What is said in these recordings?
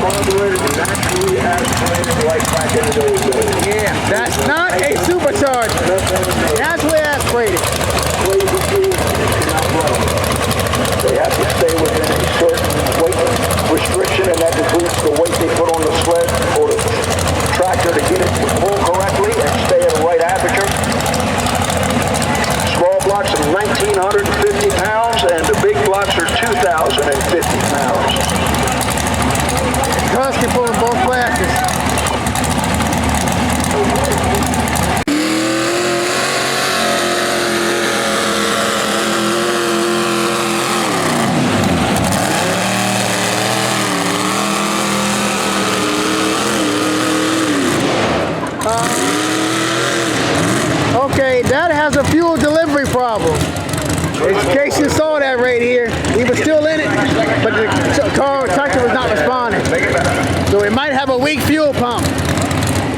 carbureted, naturally aspirated like back in the old days. Yeah, that's not a supercharged. Naturally aspirated. They have to stay within a certain weight restriction, and that includes the weight they put on the sled or the tractor to get it to pull correctly and stay at the right aperture. Small blocks are 1,950 pounds, and the big blocks are 2,050 pounds. Cuz can pull in both classes. Okay, that has a fuel delivery problem. In case you saw that right here, he was still in it, but the tractor was not responding. So it might have a weak fuel pump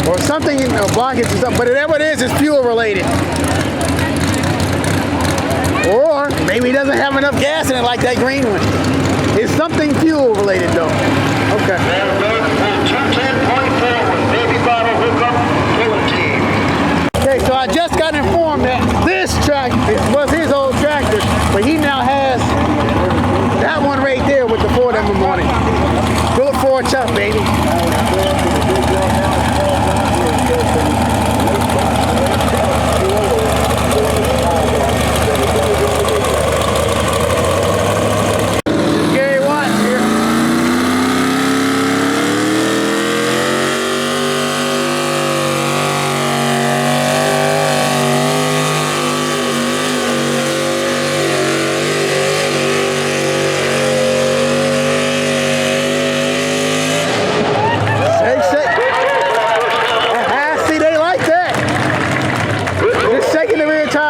or something in the blockage or something, but whatever it is, it's fuel related. Or maybe he doesn't have enough gas in it like that green one. It's something fuel related though. Okay. 210.4 with baby bottle hookup pulling team. Okay, so I just got informed that this tractor was his old tractor, but he now has that one right there with the Ford Emblem on it. Fill it for a chuck, baby.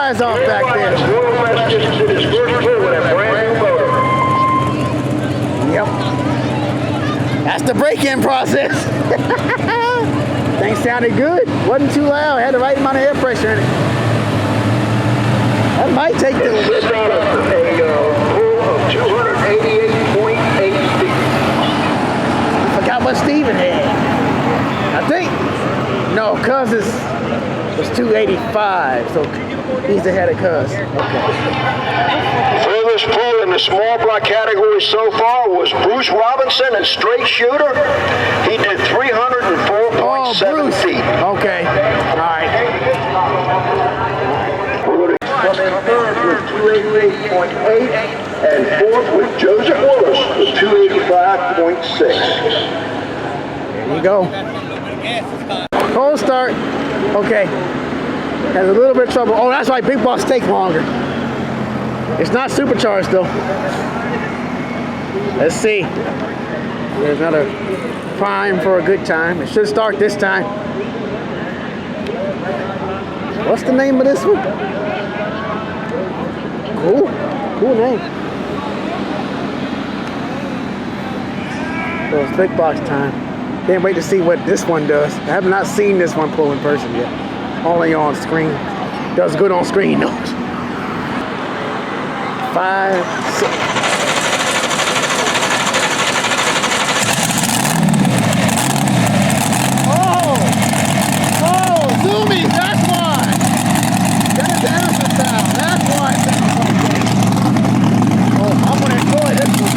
Off back there. Yep. That's the break-in process. Things sounded good. Wasn't too loud. Had the right amount of air pressure in it. That might take the pull of 288.8 feet. I forgot what Steven had. I think no, Cuz was 285, so he's ahead of Cuz. Okay. Furthest pull in the small block category so far was Bruce Robinson in straight shooter. He did 304.7 feet. Okay. All right. We're going to come in third with 288.8 and fourth with Joseph Willis with 285.6. There you go. Cold start. Okay. Has a little bit of trouble. Oh, that's why big blocks take longer. It's not supercharged though. Let's see. There's another prime for a good time. It should start this time. What's the name of this one? Cool. Cool name. So it's big box time. Can't wait to see what this one does. I have not seen this one pull in person yet. Only on screen. Does good on screen though. 5, 6. Oh, zoomies, that's why. Dennis Anderson style, that's why it sounds like that. Oh, I'm gonna enjoy this one.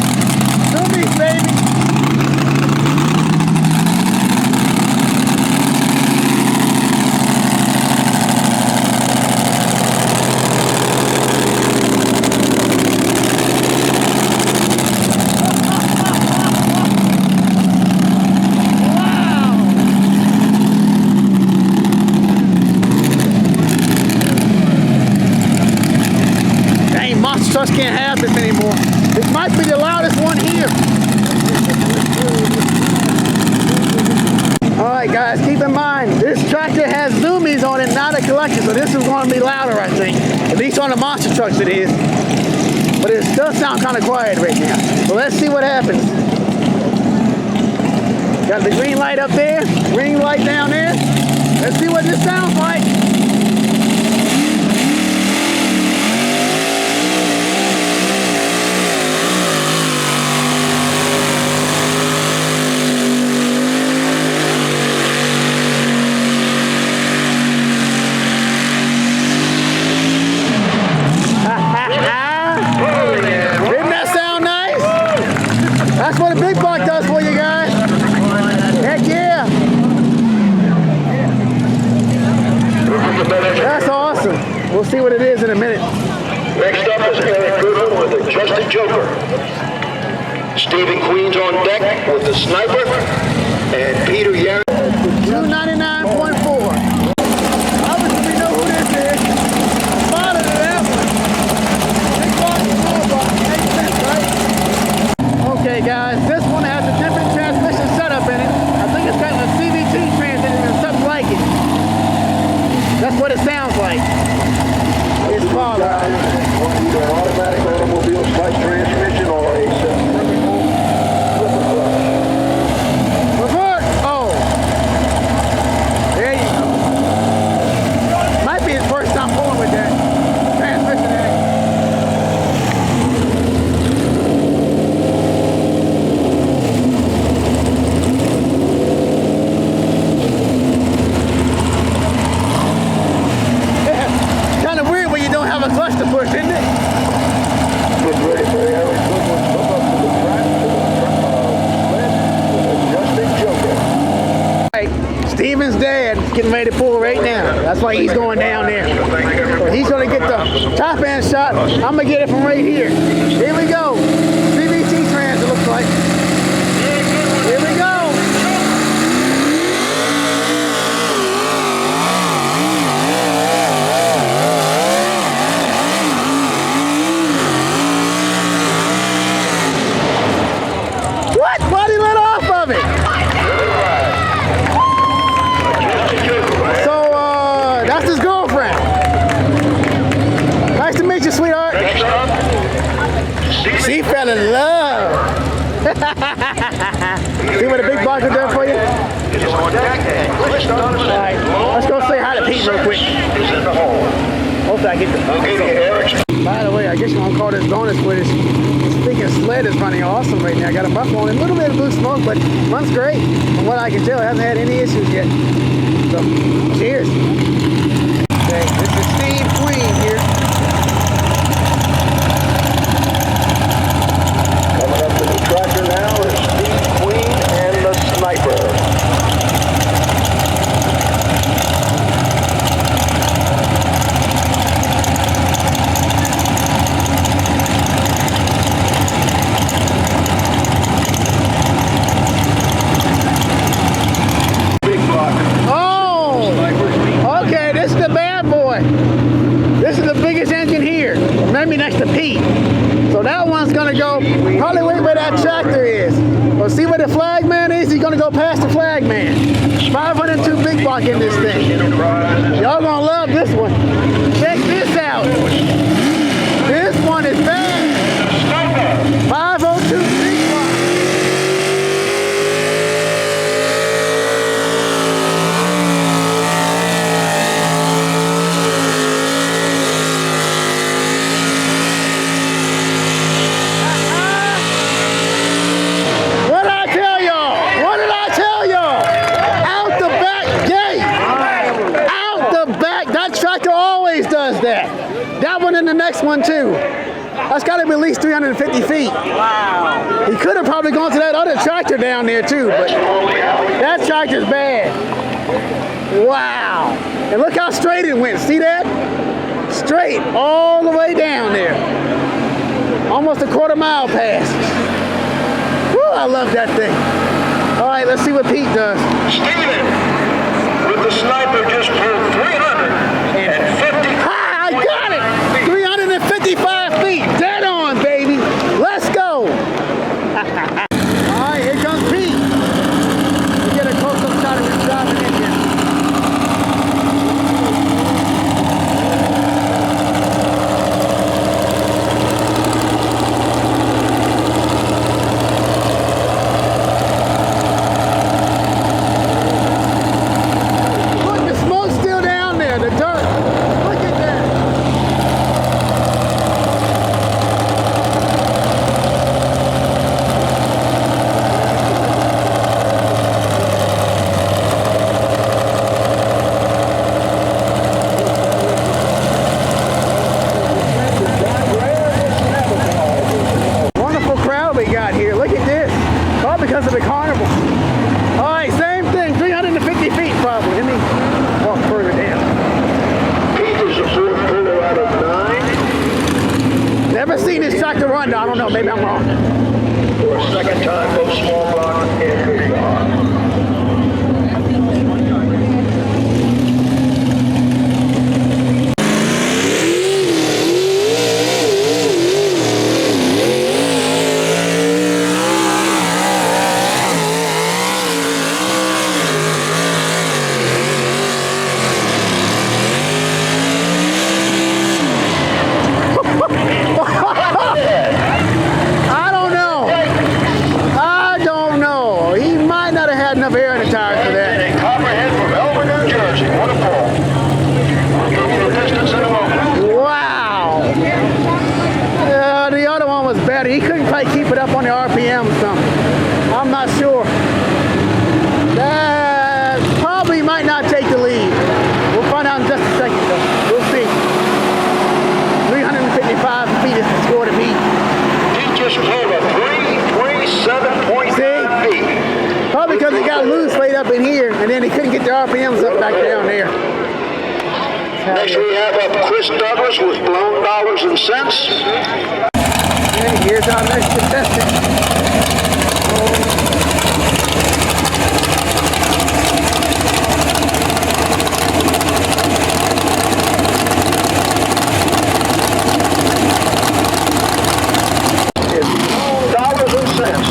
Zoomies, baby. Trucks can't have this anymore. This might be the loudest one here. Alright guys, keep in mind, this tractor has zoomies on it, not a collector, so this is going to be louder, I think. At least on the monster trucks it is. But it does sound kind of quiet right now. So let's see what happens. Got the green light up there, green light down there. Let's see what this sounds like. in a minute. Next up is Eric Goodwin with the Adjusted Joker. Stephen Queen's on deck with the Sniper. And Peter Yarrow. 299.4. Obviously, we know who this is. Spotted that one. Big box, small box. Makes sense, right? Okay, guys. This one has a different transmission setup in it. I think it's got a CVT transmission or something like it. That's what it sounds like. It's father. Either an automatic automobile type transmission or a Revert! Oh! There you go. Might be his first time pulling with that transmission in it. Kind of weird when you don't have a clutch to push, isn't it? get ready for Eric Goodwin. Come up to the track with Adjusted Joker. Right. Steven's dad getting ready to pull right now. That's why he's going down there. So he's going to get the top end shot. I'm going to get it from right here. Here we go. CVT trans, it looks like. Here we go. What? Why'd he let off of it? So, that's his girlfriend. Nice to meet you, sweetheart. She fell in love. See what a big box is there for you? Alright, let's go say hi to Pete real quick. Hopefully I get the By the way, I guess you want to call this bonus footage. Speaking of sled is running awesome right now. I got a buck on it. A little bit of blue smoke, but runs great. From what I can tell, it hasn't had any issues yet. So, cheers. Okay, this is Steve Queen here. Coming up to the tractor now is Steve Queen and the Sniper. Okay, this is the bad boy. This is the biggest engine here. Maybe next to Pete. So that one's gonna go probably right where that tractor is. Well, see where the flag man is? He's gonna go past the flag man. 502 big block in this thing. Y'all gonna love this one. Check this out. This one is bad. 502 big block. What did I tell y'all? What did I tell y'all? Out the back gate. Out the back. That tractor always does that. That one and the next one too. That's got to be at least 350 feet. Wow. He could have probably gone to that other tractor down there too, but that tractor's bad. Wow. And look how straight it went. See that? Straight all the way down there. Almost a quarter-mile past. Woo, I love that thing. All right, let's see what Pete does. Steven with the Sniper just pulled 350. Ha, I got it! 355 feet. Dead on, baby. Let's go. All right, here comes Pete. We get a close-up shot of his driving engine. Look, the smoke's still down there. The dirt. Look at that. Never seen this tractor run, though. I don't know. Maybe I'm wrong. For a second time, both small block and big block. Enough air in the tires for that. And Copperhead from Elmer, New Jersey. What a pull. I'll give you the distance in a moment. Wow. The other one was better. He couldn't quite keep it up on the RPM or something. I'm not sure. That probably might not take the lead. We'll find out in just a second, though. We'll see. 355 feet is the score to beat. He just pulled a 327.9 feet. Probably because he got loose right up in here, and then he couldn't get the RPMs up back down there. Next we have Chris Douglas with blown dollars and cents. And here's our next contestant. Dollars and cents.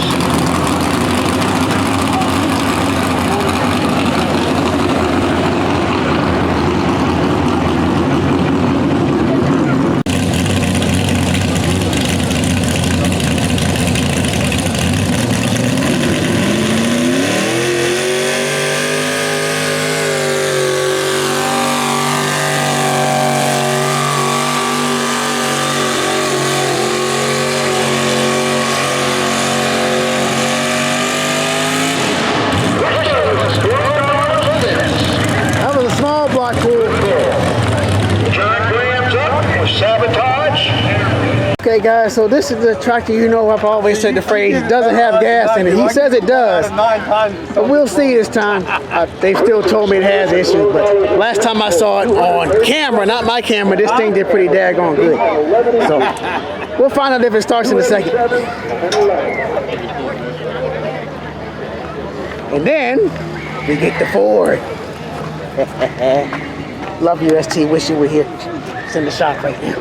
Okay guys, so this is the tractor, you know I've always said the phrase, it doesn't have gas in it. He says it does, but we'll see this time. They've still told me it has issues, but last time I saw it on camera, not my camera, this thing did pretty daggone good. So we'll find out if it starts in a second. And then we get the Ford. Love you, ST. Wish you were here. It's in the shop right now.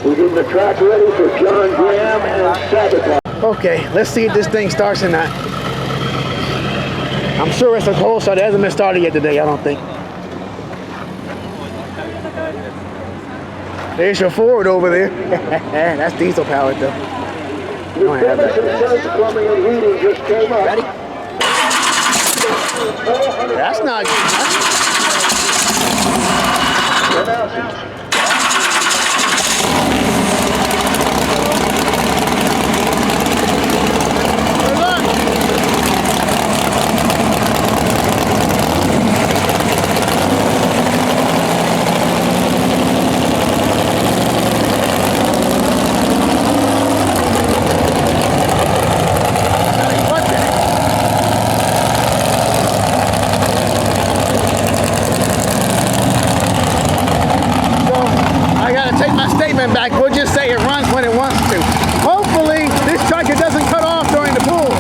We're getting the track ready for John Graham and Sabotage. Okay, let's see if this thing starts or not. I'm sure it's a cold start. It hasn't been started yet today, I don't think. There's your Ford over there. That's diesel powered though. You don't have that. Ready? That's not good. Back. We'll just say it runs when it wants to. Hopefully, this tractor doesn't cut off during the pull.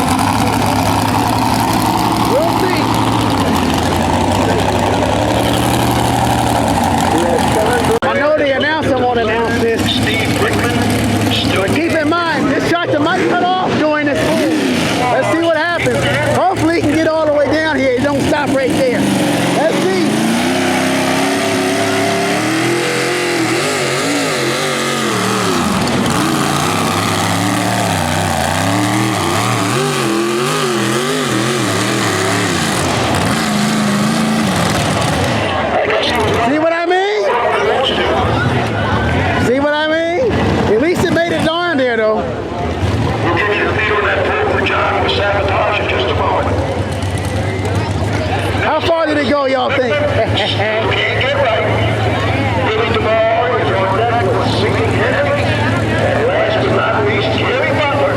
We'll see. I know the announcer won't announce this. But keep in mind, this tractor might cut off during this pull. Let's see what happens. Hopefully, he can get all the way down here. It don't stop right there. Let's see. See what I mean? See what I mean? At least it made it darn there, though. We'll give you the feel of that pull for John with Sabotage in just a moment. How far did it go, y'all think? Can't get right. Billy DeMar is on deck with sinking heavy. And last but not least, Gary Butler.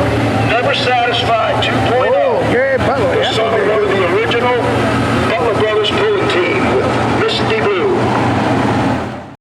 Never satisfied 2.0. Oh, Gary Butler. The son of the original